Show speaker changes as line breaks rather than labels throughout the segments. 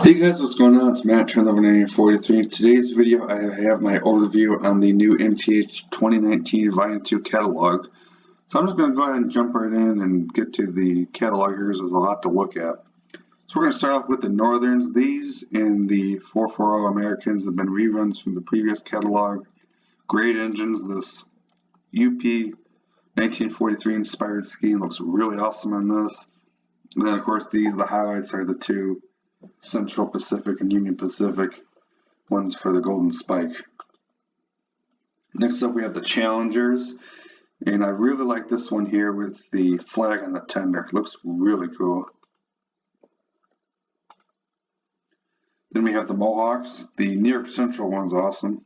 Hey guys, what's going on? It's Matt, Trend 1943. In today's video, I have my overview on the new MTH 2019 Volume 2 catalog. So I'm just going to go ahead and jump right in and get to the catalog here. There's a lot to look at. So we're going to start off with the Northerns. These and the 440 Americans have been reruns from the previous catalog. Great engines. This UP 1943 inspired scheme looks really awesome on this. And then of course the highlights are the two Central Pacific and Union Pacific ones for the Golden Spike. Next up we have the Challengers, and I really like this one here with the flag on the tender. It looks really cool. Then we have the Mohawks. The New York Central one's awesome.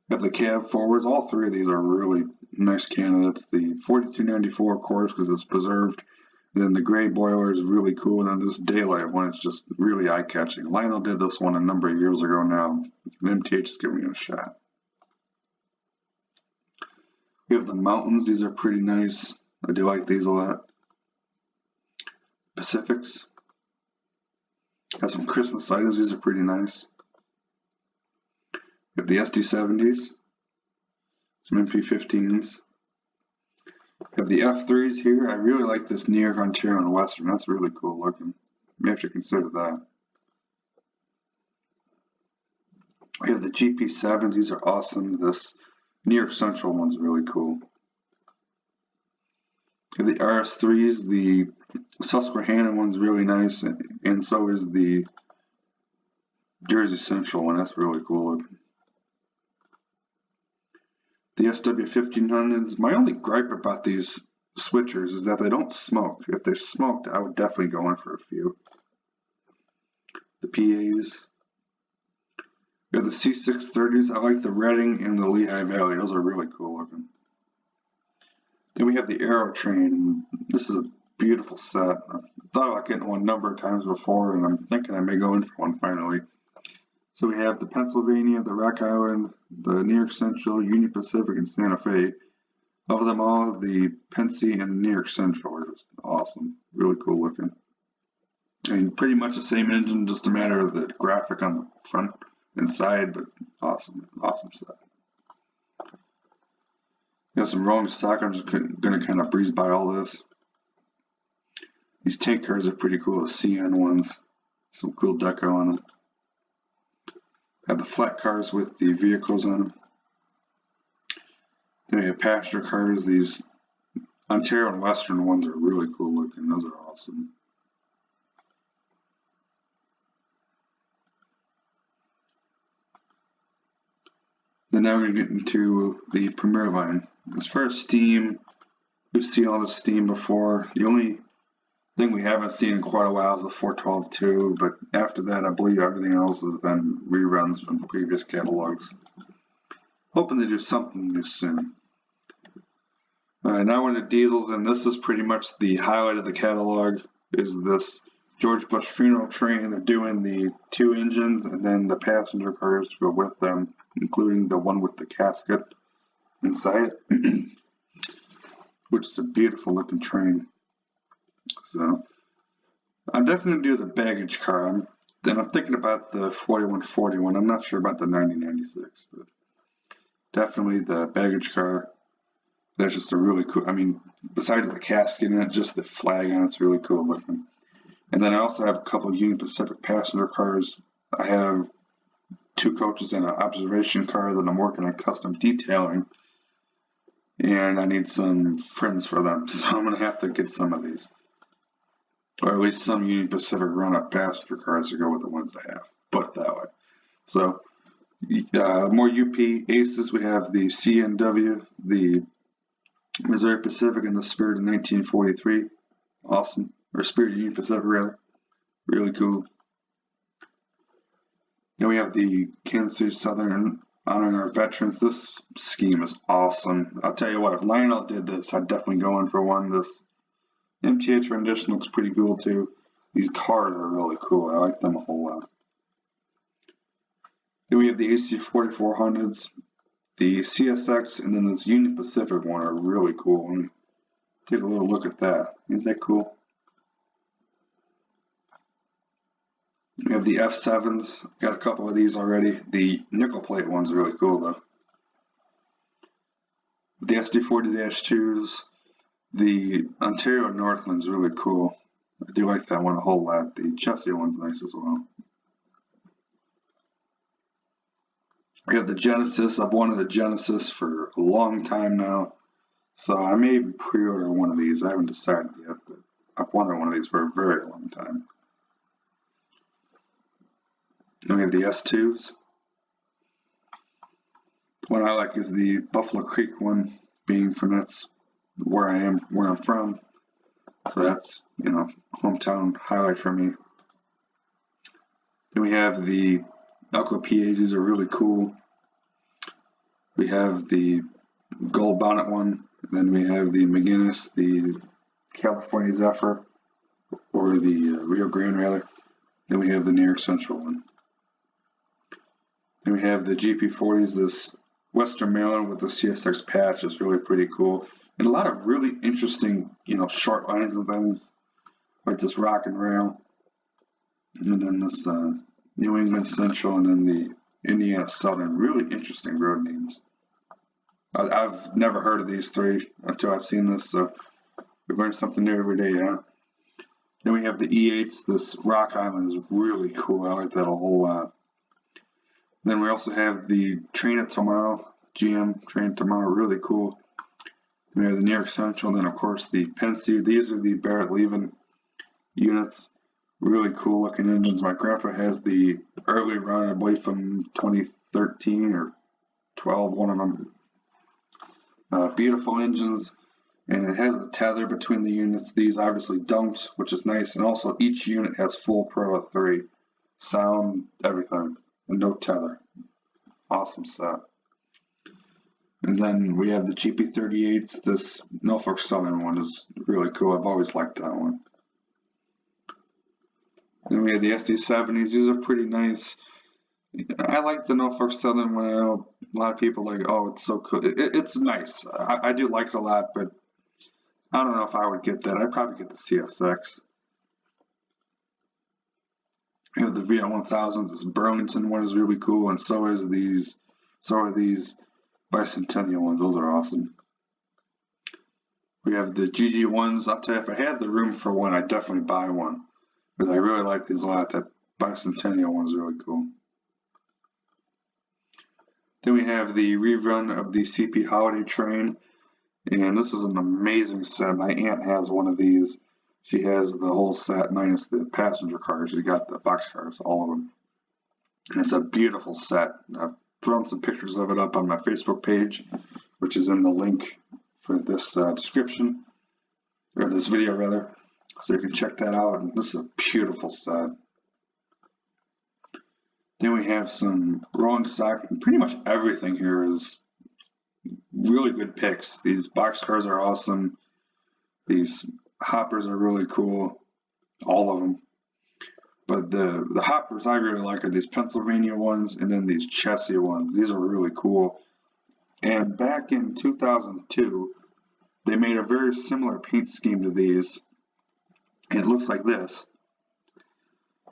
We have the cab forwards. All three of these are really nice candidates. The 4294 of course because it's preserved. Then the gray boiler is really cool, and then this daylight one is just really eye-catching. Lionel did this one a number of years ago now. MTH is giving it a shot. We have the mountains. These are pretty nice. I do like these a lot. Pacifics. Have some Christmas items. These are pretty nice. We have the SD70s. Some MP15s. We have the F3s here. I really like this New York, Ontario, and Western. That's really cool looking. You have to consider that. We have the GP7s. These are awesome. This New York Central one's really cool. We have the RS3s. The Susquehanna one's really nice, and so is the Jersey Central one. That's really cool looking. The SW1500s, my only gripe about these switchers is that they don't smoke. If they smoked, I would definitely go in for a few. The PAs. We have the C630s. I like the Reading and the Lehigh Valley. Those are really cool looking. Then we have the Aero Train. This is a beautiful set. I've thought about getting one a number of times before, and I'm thinking I may go in for one finally. So we have the Pennsylvania, the Rock Island, the New York Central, Union Pacific, and Santa Fe. Of them all, the Pennsy and the New York Central are just awesome. Really cool looking. And pretty much the same engine, just a matter of the graphic on the front and side, but awesome. Awesome set. We have some rolling stock. I'm just going to kind of breeze by all this. These tank cars are pretty cool, the CN ones. Some cool deco on them. Have the flat cars with the vehicles on them. Then we have passenger cars. These Ontario and Western ones are really cool looking. Those are awesome. Then now we're going to get into the Premier line. As far as steam, we've seen all the steam before. The only thing we haven't seen in quite a while is the 412-2, but after that I believe everything else has been reruns from previous catalogs. Hoping to do something new soon. Alright, now we're in the diesels, and this is pretty much the highlight of the catalog, is this George Bush funeral train. They're doing the two engines and then the passenger cars to go with them, including the one with the casket inside it, which is a beautiful looking train. So I'm definitely going to do the baggage car. Then I'm thinking about the 4141. I'm not sure about the 9096, but definitely the baggage car. That's just a really cool, I mean, besides the casket in it, just the flag on it's really cool looking. And then I also have a couple of Union Pacific passenger cars. I have two coaches and an observation car that I'm working on custom detailing. And I need some friends for them, so I'm going to have to get some of these. Or at least some Union Pacific run-up passenger cars to go with the ones I have. Put it that way. So, more UP aces. We have the CNW, the Missouri Pacific, and the Spirit of 1943. Awesome. Or Spirit of Union Pacific, rather. Really cool. Then we have the Kansas City Southern honoring our veterans. This scheme is awesome. I'll tell you what, if Lionel did this, I'd definitely go in for one. This MTH rendition looks pretty cool too. These cars are really cool. I like them a whole lot. Then we have the AC 4400s, the CSX, and then this Union Pacific one are really cool. Let me take a little look at that. Isn't that cool? the F7s. Got a couple of these already. The nickel plate one's really cool though. The SD40-2s. The Ontario Northland's really cool. I do like that one a whole lot. The Chessie one's nice as well. We have the Genesis. I've wanted a Genesis for a long time now, so I may pre-order one of these. I haven't decided yet, but I've wanted one of these for a very long time. Then we have the S2s. The one I like is the Buffalo Creek one, being from that's where I'm from. So that's, you know, hometown highlight for me. Then we have the Elko PAs. These are really cool. We have the gold bonnet one. Then we have the McGinnis, the California Zephyr, or the Rio Grande rather. Then we have the New York Central one. Then we have the GP40s. This Western Maryland with the CSX patch is really pretty cool. And a lot of really interesting, you know, short lines and things, like this Rock and Rail, and then this New England Central, and then the Indiana Southern. Really interesting road names. I've never heard of these three until I've seen this, so we learn something new every day, yeah. Then we have the E8s. This Rock Island is really cool. I like that a whole lot. Then we also have the Train of Tomorrow, GM Train of Tomorrow, really cool. We have the New York Central, and then of course the Penske. These are the Barrett-Levin units. Really cool looking engines. My grandpa has the early run, I believe from 2013 or 12, one of them. Beautiful engines, and it has a tether between the units. These obviously don't, which is nice, and also each unit has full Pro 3. Sound, everything, and no tether. Awesome set. And then we have the GP38s. This Norfolk Southern one is really cool. I've always liked that one. Then we have the SD70s. These are pretty nice. I like the Norfolk Southern one. I know a lot of people like, oh, it's so cool. It's nice. I do like it a lot, but I don't know if I would get that. I'd probably get the CSX. We have the VL1000s. This Burlington one is really cool, and so are these Bicentennial ones. Those are awesome. We have the GG1s. I'll tell you, if I had the room for one, I'd definitely buy one, because I really like these a lot. That Bicentennial one is really cool. Then we have the rerun of the CP Holiday Train, and this is an amazing set. My aunt has one of these. She has the whole set minus the passenger cars. She got the boxcars, all of them. And it's a beautiful set. I've thrown some pictures of it up on my Facebook page, which is in the link for this description, or this video rather, so you can check that out. And this is a beautiful set. Then we have some rolling stock, and pretty much everything here is really good picks. These boxcars are awesome. These hoppers are really cool, all of them. But the hoppers I really like are these Pennsylvania ones, and then these Chessie ones. These are really cool. And back in 2002, they made a very similar paint scheme to these. And it looks like this.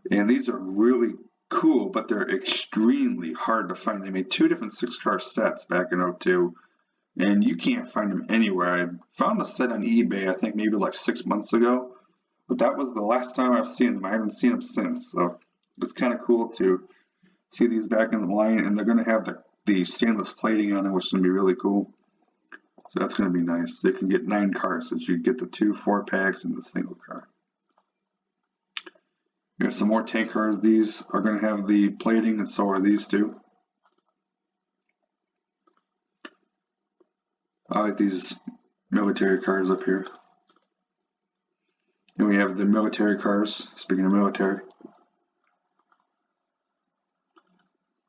And these are really cool, but they're extremely hard to find. They made two different 6-car sets back in 2002, and you can't find them anywhere. I found a set on eBay, I think maybe like 6 months ago, but that was the last time I've seen them. I haven't seen them since, so it's kind of cool to see these back in the line, and they're going to have the stainless plating on them, which is going to be really cool. So that's going to be nice. They can get 9 cars, so you get the 2 4-packs and the single car. Here's some more tank cars. These are going to have the plating, and so are these two. I like these military cars up here. And we have the military cars. Speaking of military,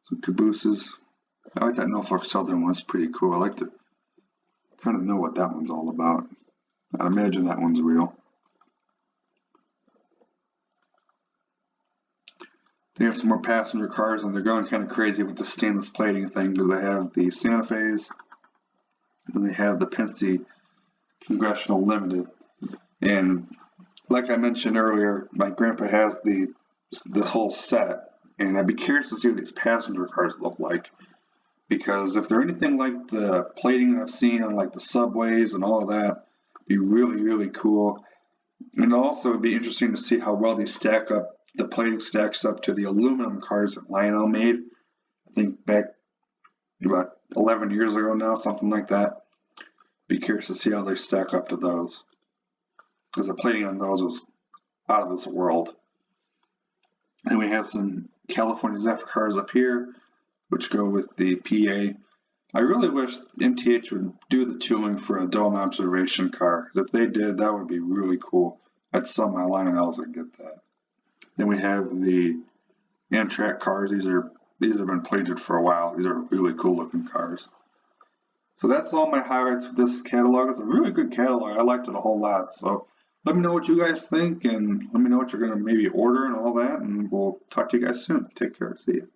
some cabooses. I like that Norfolk Southern one. It's pretty cool. I like to kind of know what that one's all about. I imagine that one's real. They have some more passenger cars, and they're going kind of crazy with the stainless plating thing, because they have the Santa Fe's, and they have the Penske Congressional Limited. And like I mentioned earlier, my grandpa has the this whole set, and I'd be curious to see what these passenger cars look like. Because if they're anything like the plating I've seen on like the subways and all of that, it'd be really, really cool. And also it'd be interesting to see how well they stack up, the plating stacks up to the aluminum cars that Lionel made. I think back about 11 years ago now, something like that. Be curious to see how they stack up to those. Because the plating on those was out of this world. And we have some California Zephyr cars up here, which go with the PA. I really wish MTH would do the tooling for a dome observation car. If they did, that would be really cool. I'd sell my Lionels and get that. Then we have the Amtrak cars. These have been plated for a while. These are really cool looking cars. So that's all my highlights for this catalog. It's a really good catalog. I liked it a whole lot. So let me know what you guys think, and let me know what you're going to maybe order and all that, and we'll talk to you guys soon. Take care. See you.